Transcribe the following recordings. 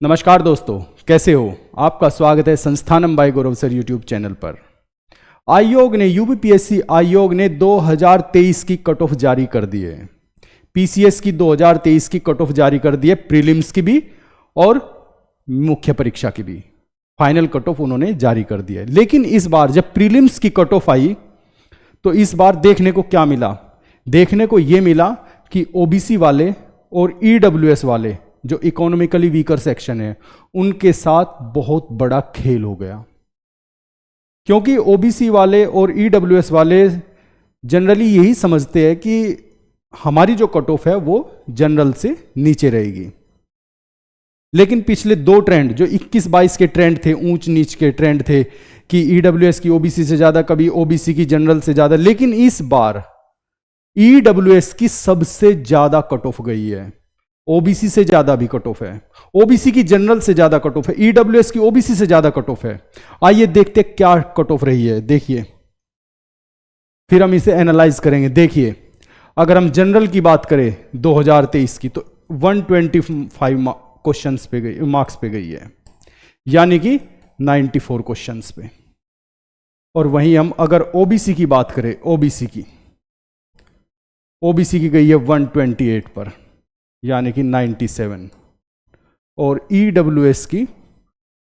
नमस्कार दोस्तों, कैसे हो? आपका स्वागत है संस्थानम बाय गौरव सर यूट्यूब चैनल पर। आयोग ने यूपीपीएससी आयोग ने 2023 की कट ऑफ जारी कर दी है। पीसीएस की 2023 की कट ऑफ जारी कर दी है, प्रीलिम्स की भी और मुख्य परीक्षा की भी। फाइनल कट ऑफ उन्होंने जारी कर दी है। लेकिन इस बार जब प्रीलिम्स की कट ऑफ आई तो इस बार देखने को क्या मिला? देखने को यह मिला कि ओबीसी वाले और ईडब्ल्यूएस वाले जो इकोनॉमिकली वीकर सेक्शन है उनके साथ बहुत बड़ा खेल हो गया। क्योंकि ओबीसी वाले और ईडब्ल्यूएस वाले जनरली यही समझते हैं कि हमारी जो कट ऑफ है वो जनरल से नीचे रहेगी। लेकिन पिछले दो ट्रेंड जो 21-22 के ट्रेंड थे, ऊंच नीच के ट्रेंड थे कि ईडब्ल्यूएस की ओबीसी से ज्यादा, कभी ओबीसी की जनरल से ज्यादा, लेकिन इस बार ईडब्ल्यूएस की सबसे ज्यादा कट ऑफ गई है। ओबीसी से ज्यादा भी कट ऑफ है, ओबीसी की जनरल से ज्यादा कट ऑफ है, ईडब्ल्यूएस की ओबीसी से ज्यादा कट ऑफ है। आइए देखते क्या कट ऑफ रही है। देखिए, फिर हम इसे एनालाइज करेंगे। देखिए, अगर हम जनरल की बात करें 2023 की तो 125 क्वेश्चंस पे गई, मार्क्स पे गई है, यानी कि 94 क्वेश्चंस पे। और वहीं हम अगर ओबीसी की बात करें, ओबीसी की गई है 128 पर, यानी कि 97। और ईडब्ल्यूएस की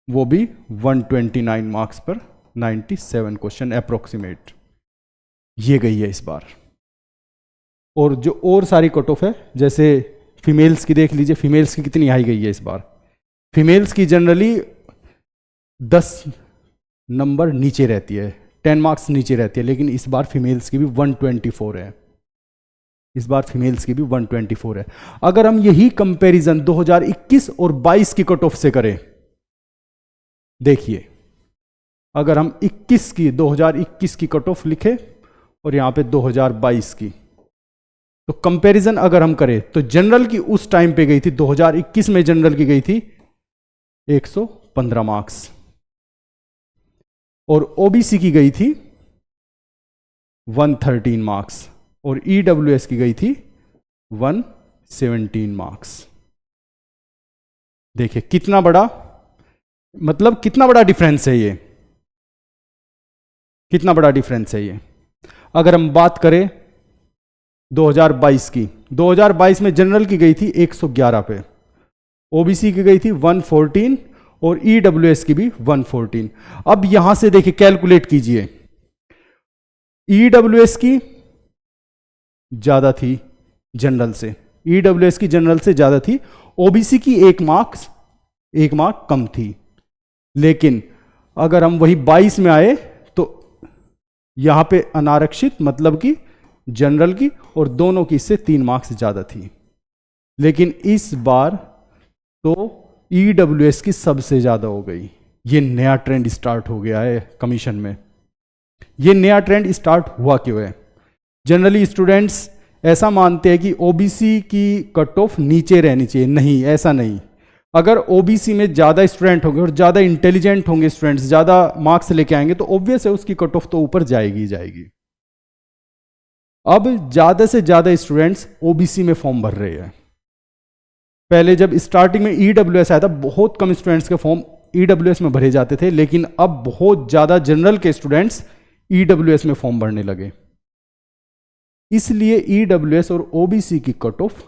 वो भी 129 मार्क्स पर 97 क्वेश्चन अप्रोक्सीमेट ये गई है इस बार। और जो और सारी कट ऑफ है, जैसे फीमेल्स की देख लीजिए, फीमेल्स की कितनी हाई गई है इस बार। फीमेल्स की जनरली 10 नंबर नीचे रहती है, 10 मार्क्स नीचे रहती है, लेकिन इस बार फीमेल्स की भी 124 है। इस बार फीमेल्स की भी 124 है। अगर हम यही कंपैरिजन 2021 और 22 की कट ऑफ से करें, देखिए, अगर हम 2021 की कट ऑफ लिखे और यहां पे 2022 की, तो कंपैरिजन अगर हम करें तो जनरल की उस टाइम पे गई थी, 2021 में जनरल की गई थी 115 मार्क्स और ओबीसी की गई थी 113 मार्क्स और ईडब्ल्यूएस की गई थी 117 मार्क्स। देखिए कितना बड़ा, मतलब कितना बड़ा डिफरेंस है ये, कितना बड़ा डिफरेंस है ये। अगर हम बात करें 2022 की, 2022 में जनरल की गई थी 111 पे, ओबीसी की गई थी 114 और ईडब्ल्यूएस की भी 114। अब यहां से देखिए कैलकुलेट कीजिए, ईडब्ल्यूएस की ज्यादा थी जनरल से, ईडब्ल्यूएस की जनरल से ज्यादा थी, ओबीसी की एक मार्क कम थी। लेकिन अगर हम वही 22 में आए तो यहां पे अनारक्षित मतलब कि जनरल की और दोनों की इससे 3 मार्क्स ज्यादा थी। लेकिन इस बार तो ईडब्ल्यूएस की सबसे ज्यादा हो गई। ये नया ट्रेंड स्टार्ट हो गया है कमीशन में। ये नया ट्रेंड स्टार्ट हुआ क्यों है? जनरली स्टूडेंट्स ऐसा मानते हैं कि ओबीसी की कट ऑफ नीचे रहनी चाहिए। नहीं, ऐसा नहीं। अगर ओबीसी में ज्यादा स्टूडेंट होंगे और ज्यादा इंटेलिजेंट होंगे स्टूडेंट्स, ज्यादा मार्क्स लेके आएंगे, तो ऑब्वियस है उसकी कट ऑफ तो ऊपर जाएगी ही जाएगी। अब ज्यादा से ज्यादा स्टूडेंट्स ओबीसी में फॉर्म भर रहे हैं। पहले जब स्टार्टिंग में ईडब्ल्यूएस आया था, बहुत कम स्टूडेंट्स के फॉर्म ईडब्ल्यूएस में भरे जाते थे, लेकिन अब बहुत ज्यादा जनरल के स्टूडेंट्स ईडब्ल्यूएस में फॉर्म भरने लगे। इसलिए ईडब्ल्यूएस और ओबीसी की कट ऑफ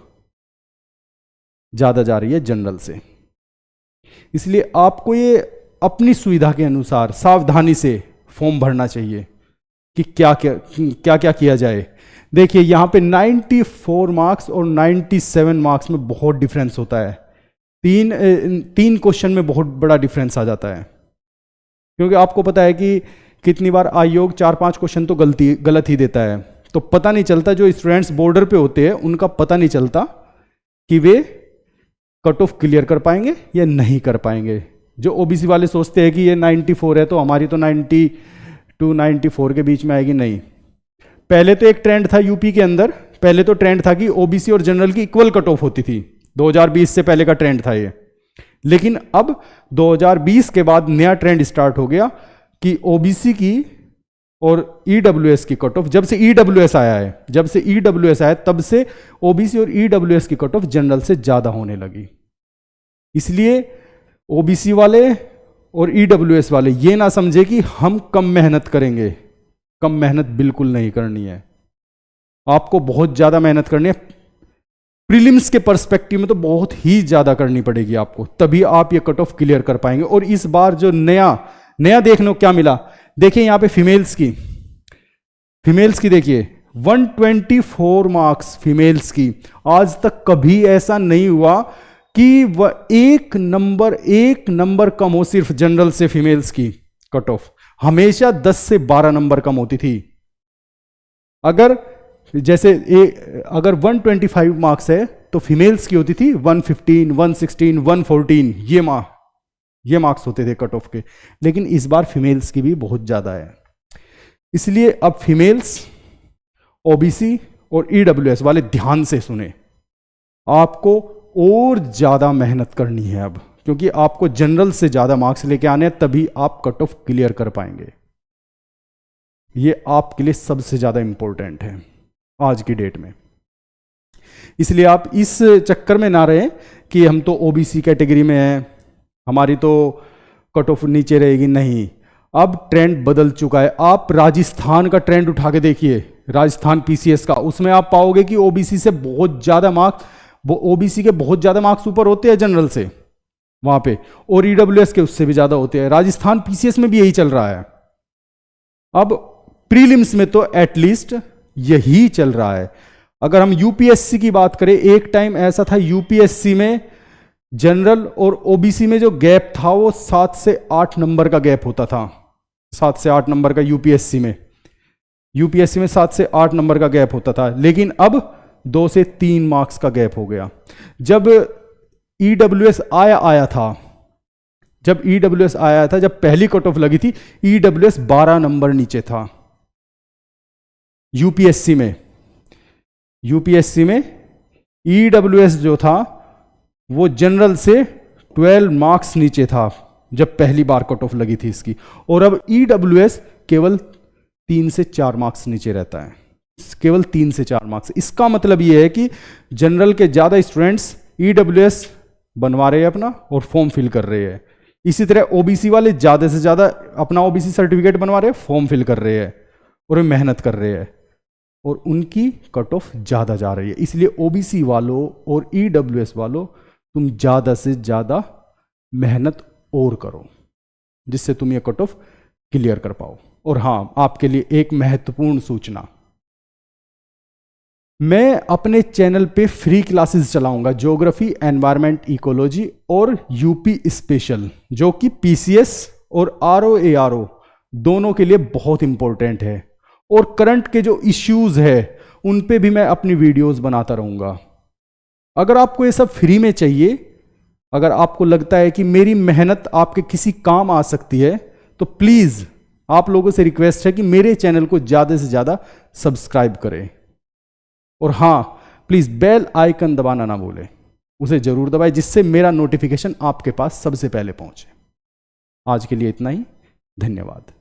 ज्यादा जा रही है जनरल से। इसलिए आपको ये अपनी सुविधा के अनुसार सावधानी से फॉर्म भरना चाहिए कि क्या क्या किया जाए। देखिए यहां पे 94 मार्क्स और 97 मार्क्स में बहुत डिफरेंस होता है। तीन क्वेश्चन में बहुत बड़ा डिफरेंस आ जाता है, क्योंकि आपको पता है कि कितनी बार आयोग 4-5 क्वेश्चन तो गलत ही देता है, तो पता नहीं चलता, जो स्टूडेंट्स बॉर्डर पे होते हैं उनका पता नहीं चलता कि वे कट ऑफ क्लियर कर पाएंगे या नहीं कर पाएंगे। जो ओबीसी वाले सोचते हैं कि ये 94 है तो हमारी तो 92-94 के बीच में आएगी। नहीं, पहले तो एक ट्रेंड था यूपी के अंदर, पहले तो ट्रेंड था कि ओबीसी और जनरल की इक्वल कट ऑफ होती थी। 2020 से पहले का ट्रेंड था ये। लेकिन अब 2020 के बाद नया ट्रेंड स्टार्ट हो गया कि ओबीसी की और ईडब्ल्यूएस की कट ऑफ, जब से ईडब्ल्यूएस आया तब से ओबीसी और ईडब्ल्यूएस की कट ऑफ जनरल से ज्यादा होने लगी। इसलिए ओबीसी वाले और ईडब्ल्यूएस वाले ये ना समझे कि हम कम मेहनत करेंगे, कम मेहनत बिल्कुल नहीं करनी है, आपको बहुत ज्यादा मेहनत करनी है। प्रीलिम्स के पर्सपेक्टिव में तो बहुत ही ज्यादा करनी पड़ेगी आपको, तभी आप ये कट ऑफ क्लियर कर पाएंगे। और इस बार जो नया देखने को क्या मिला, देखिए यहां पे फीमेल्स की देखिए 124 मार्क्स फीमेल्स की। आज तक कभी ऐसा नहीं हुआ कि वह एक नंबर कम हो सिर्फ जनरल से फीमेल्स की कट ऑफ, हमेशा 10 से 12 नंबर कम होती थी। अगर 125 मार्क्स है तो फीमेल्स की होती थी 115, 116, 114, ये मार्क्स होते थे कट ऑफ के। लेकिन इस बार फीमेल्स की भी बहुत ज्यादा है, इसलिए अब फीमेल्स, ओबीसी और ईडब्ल्यूएस वाले ध्यान से सुने, आपको और ज्यादा मेहनत करनी है अब, क्योंकि आपको जनरल से ज्यादा मार्क्स लेके आने हैं, तभी आप कट ऑफ क्लियर कर पाएंगे। ये आपके लिए सबसे ज्यादा इंपॉर्टेंट है आज की डेट में। इसलिए आप इस चक्कर में ना रहे कि हम तो ओबीसी कैटेगरी में हैं, हमारी तो कट ऑफ नीचे रहेगी, नहीं। अब ट्रेंड बदल चुका है। आप राजस्थान का ट्रेंड उठा के देखिए, राजस्थान पीसीएस का, उसमें आप पाओगे कि ओबीसी से बहुत ज्यादा मार्क्स, ओबीसी के बहुत ज्यादा मार्क्स ऊपर होते हैं जनरल से वहां पे, और ईडब्ल्यूएस के उससे भी ज्यादा होते हैं। राजस्थान पीसीएस में भी यही चल रहा है। अब प्रीलिम्स में तो एटलीस्ट यही चल रहा है। अगर हम यूपीएससी की बात करें, एक टाइम ऐसा था यूपीएससी में जनरल और ओबीसी में जो गैप था वो 7 से 8 नंबर का गैप होता था। 7 से 8 नंबर का यूपीएससी में 7 से 8 नंबर का गैप होता था, लेकिन अब 2 से 3 मार्क्स का गैप हो गया। जब ईडब्ल्यूएस आया था, जब पहली कट ऑफ लगी थी, ईडब्ल्यूएस 12 नंबर नीचे था। यूपीएससी में ईडब्ल्यूएस जो था वो जनरल से 12 मार्क्स नीचे था जब पहली बार कट ऑफ लगी थी इसकी, और अब ईडब्ल्यूएस केवल 3 से 4 मार्क्स नीचे रहता है, केवल 3 से 4 मार्क्स। इसका मतलब यह है कि जनरल के ज्यादा स्टूडेंट्स ईडब्ल्यूएस बनवा रहे हैं अपना और फॉर्म फिल कर रहे हैं। इसी तरह ओबीसी वाले ज्यादा से ज्यादा अपना ओबीसी सर्टिफिकेट बनवा रहे हैं, फॉर्म फिल कर रहे हैं और मेहनत कर रहे हैं, और उनकी कट ऑफ ज्यादा जा रही है। इसलिए ओबीसी वालों और ईडब्ल्यूएस वालों, तुम ज्यादा से ज्यादा मेहनत और करो, जिससे तुम ये कट ऑफ क्लियर कर पाओ। और हां, आपके लिए एक महत्वपूर्ण सूचना, मैं अपने चैनल पे फ्री क्लासेस चलाऊंगा, ज्योग्राफी, एनवायरमेंट, इकोलॉजी और यूपी स्पेशल, जो कि पीसीएस और आरओ दोनों के लिए बहुत इंपॉर्टेंट है। और करंट के जो इश्यूज है उन पे भी मैं अपनी वीडियोस बनाता रहूंगा। अगर आपको ये सब फ्री में चाहिए, अगर आपको लगता है कि मेरी मेहनत आपके किसी काम आ सकती है, तो प्लीज आप लोगों से रिक्वेस्ट है कि मेरे चैनल को ज्यादा से ज्यादा सब्सक्राइब करें। और हां, प्लीज बेल आइकन दबाना ना भूलें, उसे जरूर दबाएं, जिससे मेरा नोटिफिकेशन आपके पास सबसे पहले पहुंचे। आज के लिए इतना ही, धन्यवाद।